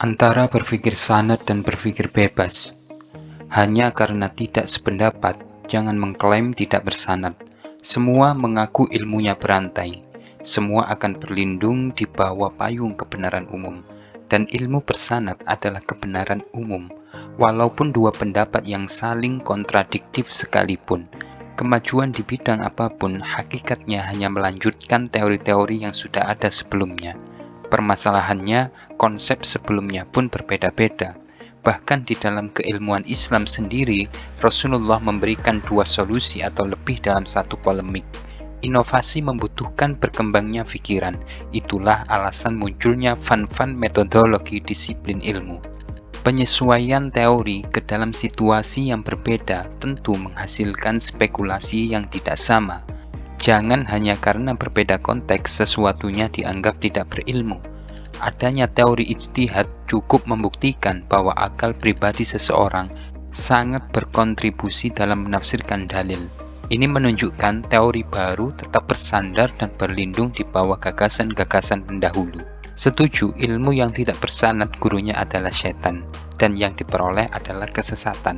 Antara berpikir sanad dan berpikir bebas. Hanya karena tidak sependapat, jangan mengklaim tidak bersanad. Semua mengaku ilmunya berantai. Semua akan berlindung di bawah payung kebenaran umum. Dan ilmu bersanad adalah kebenaran umum, walaupun dua pendapat yang saling kontradiktif sekalipun. Kemajuan di bidang apapun hakikatnya hanya melanjutkan teori-teori yang sudah ada sebelumnya. Permasalahannya, konsep sebelumnya pun berbeda-beda. Bahkan di dalam keilmuan Islam sendiri, Rasulullah memberikan dua solusi atau lebih dalam satu polemik. Inovasi membutuhkan berkembangnya pikiran. Itulah alasan munculnya fan-fan metodologi disiplin ilmu. Penyesuaian teori ke dalam situasi yang berbeda tentu menghasilkan spekulasi yang tidak sama. Jangan hanya karena berbeda konteks sesuatunya dianggap tidak berilmu. Adanya teori ijtihad cukup membuktikan bahwa akal pribadi seseorang sangat berkontribusi dalam menafsirkan dalil. Ini menunjukkan teori baru tetap bersandar dan berlindung di bawah gagasan-gagasan pendahulu. Setuju, ilmu yang tidak bersanad gurunya adalah setan, dan yang diperoleh adalah kesesatan.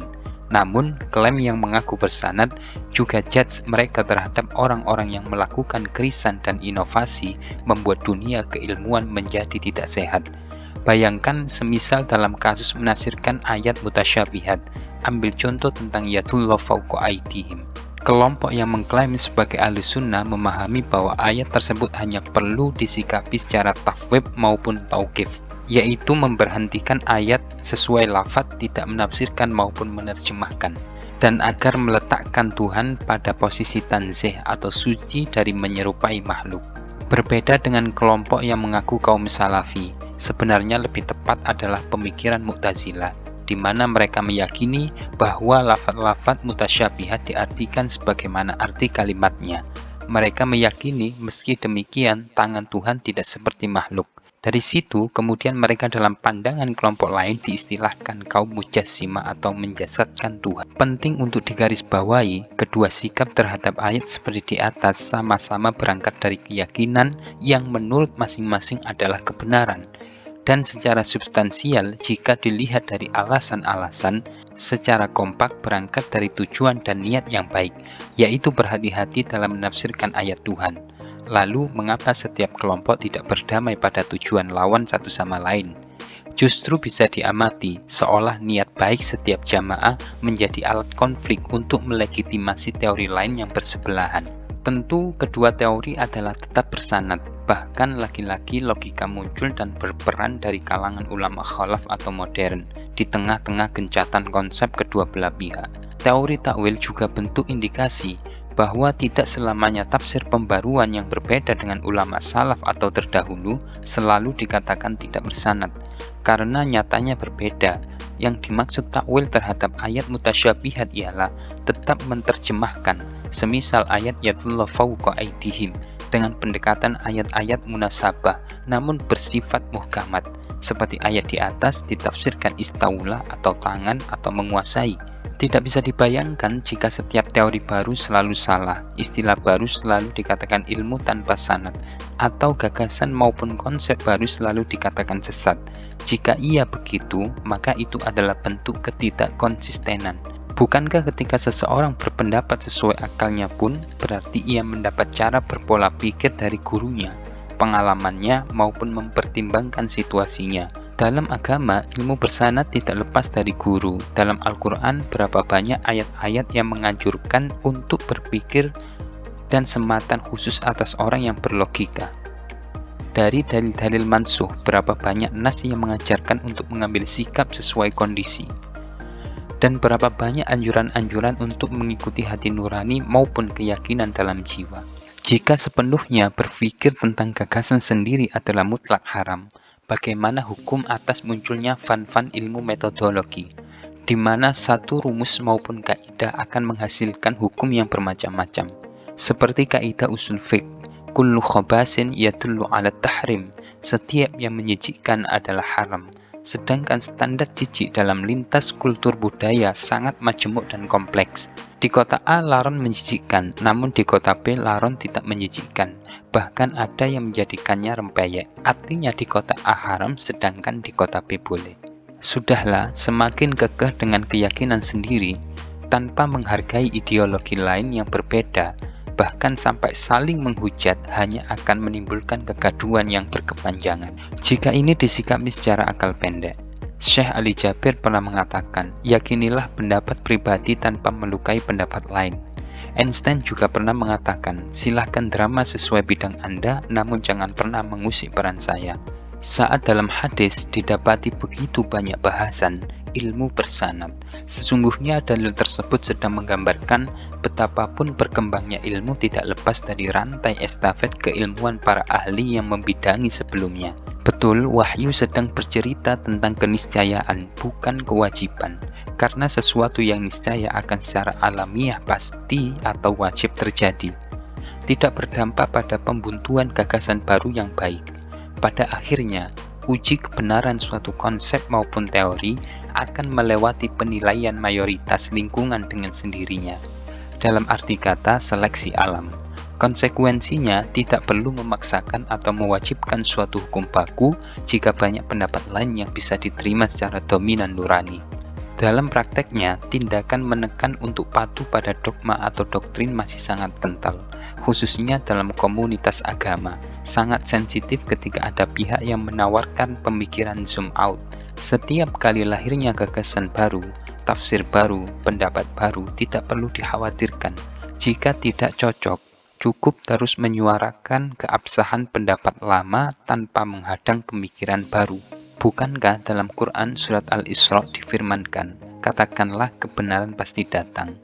Namun, klaim yang mengaku bersanad juga judge mereka terhadap orang-orang yang melakukan krisan dan inovasi membuat dunia keilmuan menjadi tidak sehat. Bayangkan semisal dalam kasus menafsirkan ayat mutasyabihat, ambil contoh tentang yadullah fawqa aydihim. Kelompok yang mengklaim sebagai ahli sunnah memahami bahwa ayat tersebut hanya perlu disikapi secara tafwid maupun tauqif, yaitu memberhentikan ayat sesuai lafaz, tidak menafsirkan maupun menerjemahkan, dan agar meletakkan Tuhan pada posisi tanzih atau suci dari menyerupai makhluk. Berbeda dengan kelompok yang mengaku kaum salafi, sebenarnya lebih tepat adalah pemikiran Mu'tazilah, di mana mereka meyakini bahwa lafaz-lafaz mutasyabihat diartikan sebagaimana arti kalimatnya. Mereka meyakini meski demikian tangan Tuhan tidak seperti makhluk. Dari situ, kemudian mereka dalam pandangan kelompok lain diistilahkan kaum mujassimah atau menjasadkan Tuhan. Penting untuk digarisbawahi, kedua sikap terhadap ayat seperti di atas sama-sama berangkat dari keyakinan yang menurut masing-masing adalah kebenaran. Dan secara substansial, jika dilihat dari alasan-alasan, secara kompak berangkat dari tujuan dan niat yang baik, yaitu berhati-hati dalam menafsirkan ayat Tuhan. Lalu, mengapa setiap kelompok tidak berdamai pada tujuan lawan satu sama lain? Justru bisa diamati seolah niat baik setiap jamaah menjadi alat konflik untuk melegitimasi teori lain yang bersebelahan. Tentu kedua teori adalah tetap bersanad, bahkan lagi-lagi logika muncul dan berperan dari kalangan ulama khalaf atau modern, di tengah-tengah gencatan konsep kedua belah pihak. Teori takwil juga bentuk indikasi bahwa tidak selamanya tafsir pembaruan yang berbeda dengan ulama salaf atau terdahulu selalu dikatakan tidak bersanad, karena nyatanya berbeda. Yang dimaksud takwil terhadap ayat mutasyabihat ialah tetap menerjemahkan, semisal ayat yadullah fawqa aydihim dengan pendekatan ayat-ayat munasabah namun bersifat muhkamat, seperti ayat di atas ditafsirkan istaula atau tangan atau menguasai. Tidak bisa dibayangkan jika setiap teori baru selalu salah, istilah baru selalu dikatakan ilmu tanpa sanad, atau gagasan maupun konsep baru selalu dikatakan sesat. Jika iya begitu, maka itu adalah bentuk ketidakkonsistenan. Bukankah ketika seseorang berpendapat sesuai akalnya pun berarti ia mendapat cara berpola pikir dari gurunya, pengalamannya maupun mempertimbangkan situasinya? Dalam agama, ilmu bersanad tidak lepas dari guru. Dalam Al-Quran, berapa banyak ayat-ayat yang menganjurkan untuk berpikir dan sematan khusus atas orang yang berlogika. Dari dalil-dalil mansuh, berapa banyak nas yang mengajarkan untuk mengambil sikap sesuai kondisi. Dan berapa banyak anjuran-anjuran untuk mengikuti hati nurani maupun keyakinan dalam jiwa. Jika sepenuhnya berpikir tentang gagasan sendiri adalah mutlak haram, bagaimana hukum atas munculnya fan-fan ilmu metodologi, di mana satu rumus maupun kaidah akan menghasilkan hukum yang bermacam-macam. Seperti kaidah usul fiqh, kullu khabasin yadullu ala tahrim, setiap yang menyejikkan adalah haram. sedangkan standar jijik dalam lintas kultur budaya sangat majemuk dan kompleks. Di kota A laron menjijikkan, namun di kota B laron tidak menjijikkan. Bahkan ada yang menjadikannya rempeyek, artinya di kota A haram sedangkan di kota B boleh. Sudahlah, semakin kekeh dengan keyakinan sendiri, tanpa menghargai ideologi lain yang berbeda, bahkan sampai saling menghujat hanya akan menimbulkan kegaduhan yang berkepanjangan. Jika ini disikapi secara akal pendek, Syekh Ali Jabir pernah mengatakan, yakinilah pendapat pribadi tanpa melukai pendapat lain. Einstein juga pernah mengatakan, silahkan drama sesuai bidang Anda, namun jangan pernah mengusik peran saya. Saat dalam hadis didapati begitu banyak bahasan, ilmu bersanad. Sesungguhnya dalil tersebut sedang menggambarkan betapapun berkembangnya ilmu tidak lepas dari rantai estafet keilmuan para ahli yang membidangi sebelumnya. Betul, wahyu sedang bercerita tentang keniscayaan, bukan kewajiban. Karena sesuatu yang niscaya akan secara alamiah pasti atau wajib terjadi. Tidak berdampak pada pembuntuan gagasan baru yang baik. Pada akhirnya, uji kebenaran suatu konsep maupun teori akan melewati penilaian mayoritas lingkungan dengan sendirinya. Dalam arti kata seleksi alam. Konsekuensinya tidak perlu memaksakan atau mewajibkan suatu hukum baku jika banyak pendapat lain yang bisa diterima secara dominan nurani. Dalam prakteknya, tindakan menekan untuk patuh pada dogma atau doktrin masih sangat kental, khususnya dalam komunitas agama. Sangat sensitif ketika ada pihak yang menawarkan pemikiran zoom out. Setiap kali lahirnya gagasan baru, tafsir baru, pendapat baru tidak perlu dikhawatirkan. Jika tidak cocok, cukup terus menyuarakan keabsahan pendapat lama tanpa menghadang pemikiran baru. Bukankah dalam Quran surat Al-Isra difirmankan, katakanlah kebenaran pasti datang,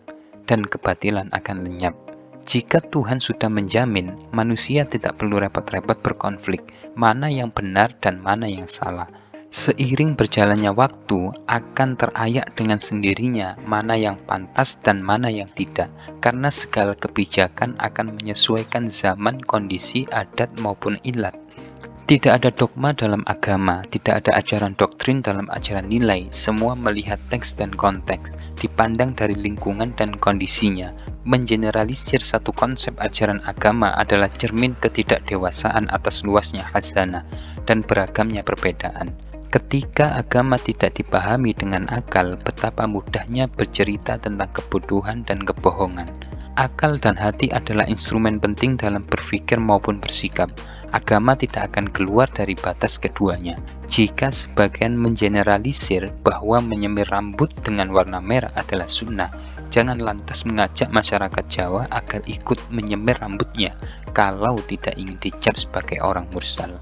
dan kebatilan akan lenyap. Jika Tuhan sudah menjamin, manusia tidak perlu repot-repot berkonflik, mana yang benar dan mana yang salah. Seiring berjalannya waktu, akan terayak dengan sendirinya mana yang pantas dan mana yang tidak, karena segala kebijakan akan menyesuaikan zaman, kondisi, adat maupun ilat. Tidak ada dogma dalam agama, tidak ada ajaran doktrin dalam ajaran nilai, semua melihat teks dan konteks, dipandang dari lingkungan dan kondisinya. Mengeneralisir satu konsep ajaran agama adalah cermin ketidakdewasaan atas luasnya khazanah dan beragamnya perbedaan. Ketika agama tidak dipahami dengan akal, betapa mudahnya bercerita tentang kebodohan dan kebohongan. Akal dan hati adalah instrumen penting dalam berpikir maupun bersikap. Agama tidak akan keluar dari batas keduanya. Jika sebagian mengeneralisir bahwa menyemir rambut dengan warna merah adalah sunnah, jangan lantas mengajak masyarakat Jawa agar ikut menyemir rambutnya kalau tidak ingin dicap sebagai orang mursal.